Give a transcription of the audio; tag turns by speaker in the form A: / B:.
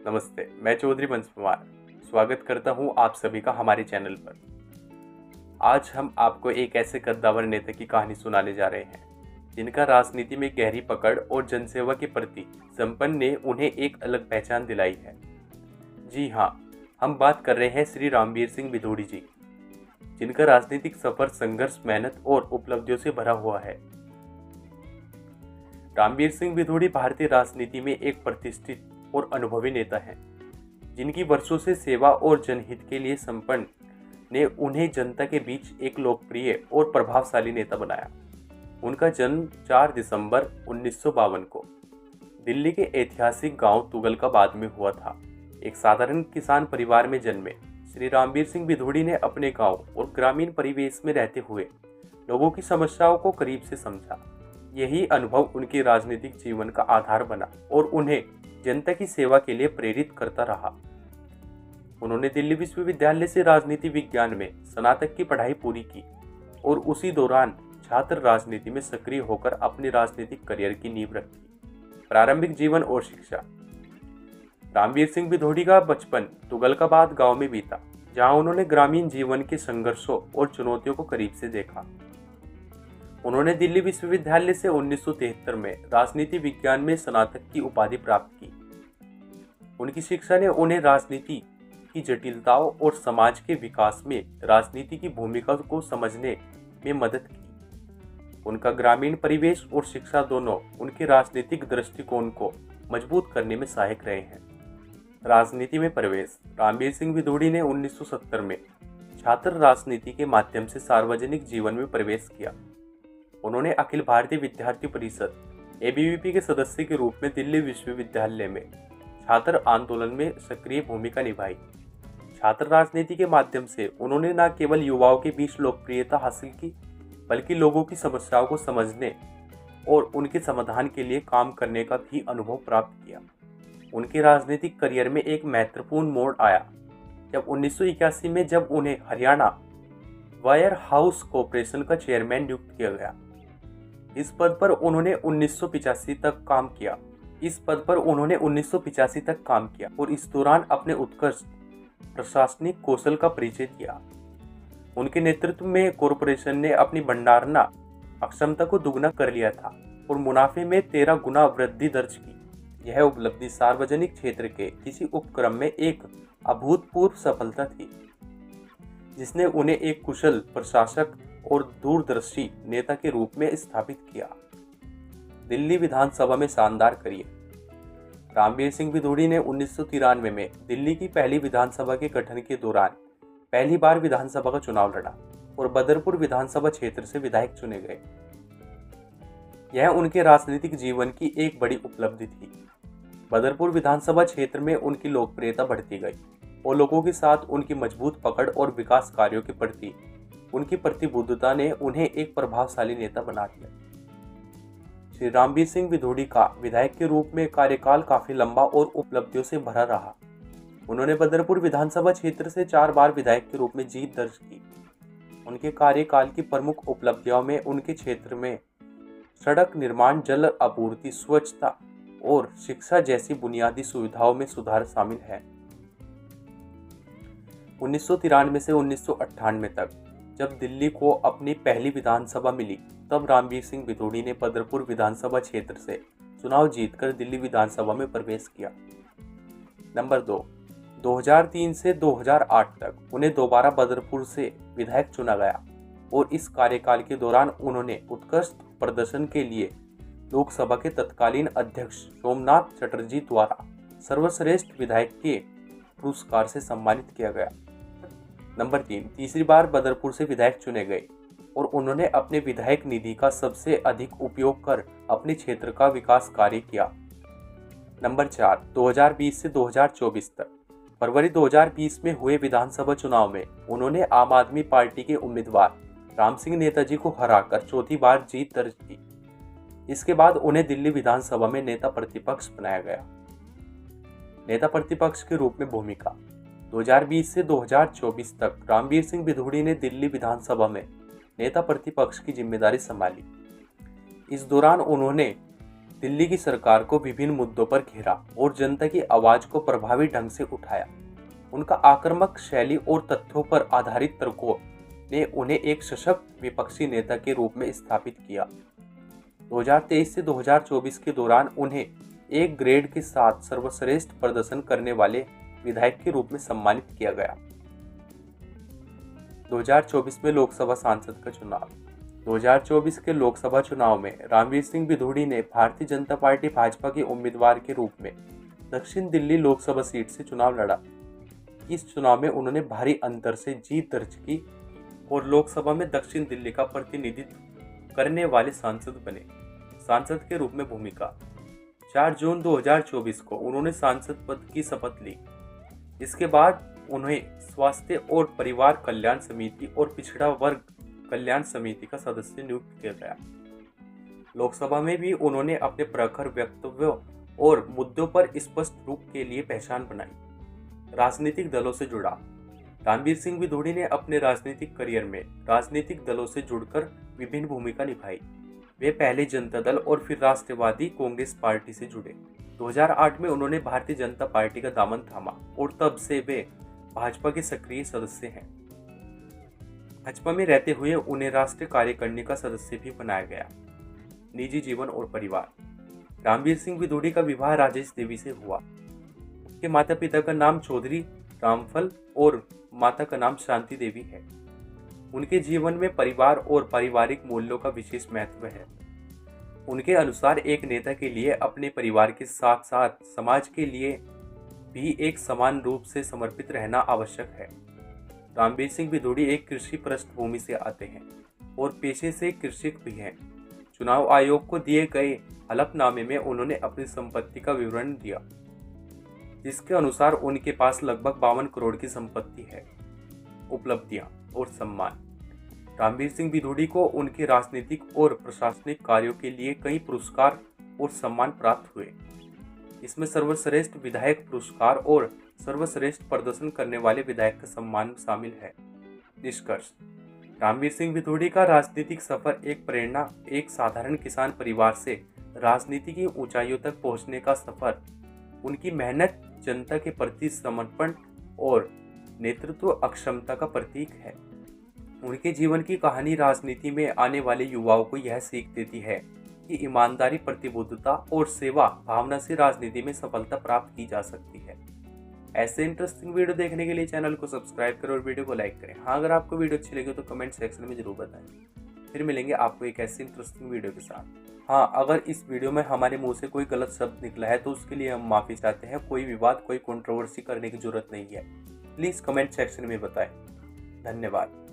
A: नमस्ते, मैं चौधरी वंश कुमार स्वागत करता हूं आप सभी का हमारे चैनल पर। आज हम आपको एक ऐसे कद्दावर नेता की कहानी सुनाने जा रहे हैं जिनका राजनीति में गहरी पकड़ और जनसेवा के प्रति संपन्न ने उन्हें एक अलग पहचान दिलाई है। जी हाँ, हम बात कर रहे हैं श्री रामवीर सिंह भिदोड़ी जी, जिनका राजनीतिक सफर संघर्ष, मेहनत और उपलब्धियों से भरा हुआ है। रामवीर सिंह भिदोड़ी भारतीय राजनीति में एक प्रतिष्ठित और अनुभवी नेता हैं, जिनकी वर्षों से सेवा और जनहित के लिए संपन्न ने उन्हें जनता के बीच एक लोकप्रिय और प्रभावशाली नेता बनाया। उनका जन्म 4 दिसंबर 1952 को दिल्ली के ऐतिहासिक गांव तुगलकाबाद में हुआ था। एक साधारण किसान परिवार में जन्मे श्री रामवीर सिंह भिदोड़ी ने अपने गांव और ग्रामीण परिवेश में रहते हुए लोगों की समस्याओं को करीब से समझा। यही अनुभव उनके राजनीतिक जीवन का आधार बना और उन्हें जनता की सेवा के लिए प्रेरित करता रहा। उन्होंने दिल्ली विश्वविद्यालय से राजनीति विज्ञान में स्नातक की पढ़ाई पूरी की और उसी दौरान छात्र राजनीति में सक्रिय होकर अपने राजनीतिक करियर की नींव रखी। प्रारंभिक जीवन और शिक्षा। रामवीर सिंह भिदोड़ी का बचपन तुगलकाबाद गांव में बीता, जहां उन्होंने ग्रामीण जीवन के संघर्षों और चुनौतियों को करीब से देखा। उन्होंने दिल्ली विश्वविद्यालय से 1973 में राजनीति विज्ञान में स्नातक की उपाधि प्राप्त की। उनकी शिक्षा ने उन्हें राजनीति की जटिलताओं और समाज के विकास में राजनीति की भूमिका को समझने में मदद की। उनका ग्रामीण परिवेश और शिक्षा दोनों उनके राजनीतिक दृष्टिकोण को मजबूत करने में सहायक रहे हैं। राजनीति में प्रवेश। रामवीर सिंह भिदोड़ी ने 1970 में छात्र राजनीति के माध्यम से सार्वजनिक जीवन में प्रवेश किया। उन्होंने अखिल भारतीय विद्यार्थी परिषद ABVP के सदस्य के रूप में दिल्ली विश्वविद्यालय में छात्र आंदोलन में सक्रिय भूमिका निभाई। छात्र राजनीति के माध्यम से उन्होंने न केवल युवाओं के बीच लोकप्रियता हासिल की, बल्कि लोगों की समस्याओं को समझने और उनके समाधान के लिए काम करने का भी अनुभव प्राप्त किया। उनके राजनीतिक करियर में एक महत्वपूर्ण मोड़ आया जब 1981 में जब उन्हें हरियाणा वायर हाउस कॉरपोरेशन का चेयरमैन नियुक्त किया गया। इस पद पर उन्होंने 1985 तक काम किया और इस दौरान अपने उत्कृष्ट प्रशासनिक कौशल का परिचय दिया। उनके नेतृत्व में कॉरपोरेशन ने अपनी भंडारण अक्षमता को दुगना कर लिया था और मुनाफे में 13 गुना वृद्धि दर्ज की। यह उपलब्धि सार्वजनिक क्षेत्र के किसी उपक्रम में एक अभूतपूर्व सफलता थी, जिसने उन्हें एक कुशल प्रशासक और दूरदर्शी नेता के रूप में स्थापित किया। दिल्ली विधानसभा में शानदार करियर। रामवीर सिंह भिदोड़ी ने 1993 में दिल्ली की पहली विधानसभा के गठन के दौरान पहली बार विधानसभा का चुनाव लड़ा और बदरपुर विधानसभा क्षेत्र से विधायक चुने गए। यह उनके राजनीतिक जीवन की एक बड़ी उपलब्धि थी। बदरपुर विधानसभा क्षेत्र में उनकी लोकप्रियता बढ़ती गई और लोगों के साथ उनकी मजबूत पकड़ और विकास कार्यों के प्रति उनकी प्रतिबद्धता ने उन्हें एक प्रभावशाली नेता बना दिया। श्री रामवीर सिंह भिदोड़ी का विधायक के रूप में कार्यकाल काफी लंबा और उपलब्धियों से भरा रहा। उन्होंने बदरपुर विधानसभा क्षेत्र से 4 बार विधायक के रूप में जीत दर्ज की। उनके कार्यकाल की प्रमुख उपलब्धियों में उनके क्षेत्र में सड़क निर्माण, जल आपूर्ति, स्वच्छता और शिक्षा जैसी बुनियादी सुविधाओं में सुधार शामिल है। 1993 से 1998 तक जब दिल्ली को अपनी पहली विधानसभा मिली, तब रामवीर सिंह भिदोड़ी ने बदरपुर विधानसभा क्षेत्र से चुनाव जीतकर दिल्ली विधानसभा में प्रवेश किया। नंबर 2, 2003 से 2008 तक उन्हें दोबारा बदरपुर से विधायक चुना गया और इस कार्यकाल के दौरान उन्होंने उत्कृष्ट प्रदर्शन के लिए लोकसभा के तत्कालीन अध्यक्ष सोमनाथ चटर्जी द्वारा सर्वश्रेष्ठ विधायक के पुरस्कार से सम्मानित किया गया। नंबर 3, तीसरी बार बदरपुर से विधायक चुने गए और उन्होंने अपने विधायक निधि का सबसे अधिक उपयोग कर अपने क्षेत्र का विकास कार्य किया। नंबर 4, 2020 से 2024 तक। फरवरी 2020 में हुए विधानसभा चुनाव में उन्होंने आम आदमी पार्टी के उम्मीदवार राम सिंह नेताजी को हराकर चौथी बार जीत दर्ज की। इसके बाद उन्हें दिल्ली विधानसभा में नेता प्रतिपक्ष बनाया गया। नेता प्रतिपक्ष के रूप में भूमिका। 2020 से 2024 तक रामवीर सिंह भिदोड़ी ने दिल्ली विधानसभा में नेता प्रतिपक्ष की जिम्मेदारी संभाली। इस दौरान उन्होंने दिल्ली की सरकार को विभिन्न मुद्दों पर घेरा और जनता की आवाज को प्रभावी ढंग से उठाया। उनका आक्रामक शैली और तथ्यों पर आधारित तर्कों ने उन्हें एक सशक्त विपक्षी नेता के रूप में स्थापित किया। 2023 से 2024 के दौरान उन्हें एक ग्रेड के साथ सर्वश्रेष्ठ प्रदर्शन करने वाले विधायक के रूप में सम्मानित किया गया। 2024 में लोकसभा सांसद का चुनाव। 2024 के लोकसभा चुनाव में रामवीर सिंह बिधूड़ी ने भारतीय जनता पार्टी भाजपा के उम्मीदवार के रूप में दक्षिण दिल्ली लोकसभा सीट से चुनाव लड़ा। इस चुनाव में उन्होंने भारी अंतर से जीत दर्ज की और लोकसभा में दक्षिण दिल्ली का प्रतिनिधित्व करने वाले सांसद बने। सांसद के रूप में भूमिका। 4 जून 2024 को उन्होंने सांसद पद की शपथ ली। इसके बाद उन्हें स्वास्थ्य और परिवार कल्याण समिति और पिछड़ा वर्ग कल्याण समिति का सदस्य नियुक्त किया गया। लोकसभा में भी उन्होंने अपने प्रखर वक्तव्यों और मुद्दों पर स्पष्ट रूप के लिए पहचान बनाई। राजनीतिक दलों से जुड़ा। रामवीर सिंह बिधूड़ी ने अपने राजनीतिक करियर में राजनीतिक दलों से जुड़कर विभिन्न भूमिका निभाई। वे पहले जनता दल और फिर राष्ट्रवादी कांग्रेस पार्टी से जुड़े। 2008 में उन्होंने भारतीय जनता पार्टी का दामन थामा और तब से वे भाजपा के सक्रिय सदस्य हैं। भाजपा में रहते हुए उन्हें राष्ट्रीय कार्यकारिणी का सदस्य भी बनाया गया। निजी जीवन और परिवार। रामवीर सिंह बिधूड़ी का विवाह राजेश देवी से हुआ। उनके माता पिता का नाम चौधरी रामफल और माता का नाम शांति देवी है। उनके जीवन में परिवार और पारिवारिक मूल्यों का विशेष महत्व है। उनके अनुसार एक नेता के लिए अपने परिवार के साथ साथ समाज के लिए भी एक समान रूप से समर्पित रहना आवश्यक है। रामवीर सिंह बिधूड़ी एक कृषि पृष्ठभूमि से आते हैं और पेशे से कृषक भी हैं। चुनाव आयोग को दिए गए हलफनामे में उन्होंने अपनी संपत्ति का विवरण दिया, जिसके अनुसार उनके पास लगभग 52 करोड़ की संपत्ति है। उपलब्धियां और सम्मान। रामवीर सिंह बिधूड़ी को उनके राजनीतिक और प्रशासनिक कार्यों के लिए कई पुरस्कार और सम्मान प्राप्त हुए। इसमें सर्वश्रेष्ठ विधायक पुरस्कार और सर्वश्रेष्ठ प्रदर्शन करने वाले विधायक का सम्मान शामिल है। निष्कर्ष। रामवीर सिंह बिधूड़ी का राजनीतिक सफर एक प्रेरणा, एक साधारण किसान परिवार से राजनीति की ऊंचाइयों तक पहुंचने का सफर, उनकी मेहनत, जनता के प्रति समर्पण और नेतृत्व अक्षमता का प्रतीक है। उनके जीवन की कहानी राजनीति में आने वाले युवाओं को यह सीख देती है कि ईमानदारी, प्रतिबद्धता और सेवा भावना से राजनीति में सफलता प्राप्त की जा सकती है। ऐसे इंटरेस्टिंग वीडियो देखने के लिए चैनल को सब्सक्राइब करें और वीडियो को लाइक करें। हाँ, अगर आपको वीडियो अच्छी लगी तो कमेंट सेक्शन में जरूर बताएं। फिर मिलेंगे आपको एक ऐसी इंटरेस्टिंग वीडियो के साथ। हाँ, अगर इस वीडियो में हमारे मुंह से कोई गलत शब्द निकला है तो उसके लिए हम माफ़ी चाहते हैं। कोई विवाद, कोई कंट्रोवर्सी करने की जरूरत नहीं है। प्लीज़ कमेंट सेक्शन में बताएं। धन्यवाद।